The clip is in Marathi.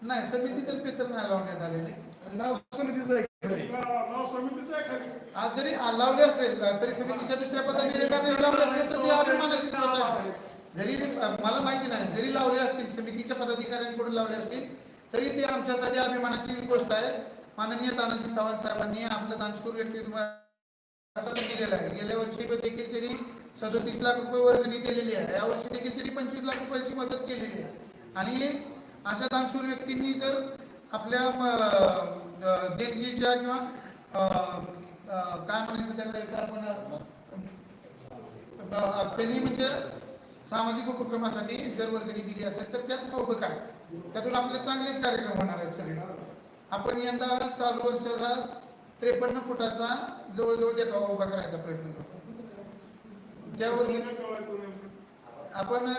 नाही, समितीतर्फे तर नाही लावण्यात आलेले. नाव समितीचं आहे खरी. नाव समितीचं आहे खाली. आज जरी लावले असेल तरी समितीच्या दुसऱ्या पदाधिकाऱ्यांनी लावले असेल तर ते अभिमानाची गोष्ट आहे. जरी मला माहिती नाही, जरी लावले असतील समितीच्या पदाधिकाऱ्यांकडून लावले असतील तरी ते आमच्यासाठी अभिमानाची गोष्ट आहे. माननीय तानाजी सावंत साहेबांनी आपलं दानशूर व्यक्तित्व दिलेलं आहे. गेल्या वर्षी देखील त्यांनी 37 लाख रुपये वर्गणी दिलेली आहे. यावर्षी देखील त्यांनी 25 लाख रुपयाची मदत केलेली आहे. आणि अशा दानशूर व्यक्तींनी जर आपल्या देणगीच्या किंवा काय म्हणायचं त्याला आपण त्यांनी म्हणजे सामाजिक उपक्रमासाठी जर वर्गणी दिली असेल तर त्यात कौतुक काय, त्यातून आपले चांगलेच कार्यक्रम होणार आहेत सगळे. आपण यंदा चालू वर्षाचा 53 फुटाचा जवळजवळ देखावा उभा करायचा प्रयत्न करतो. त्यावर आपण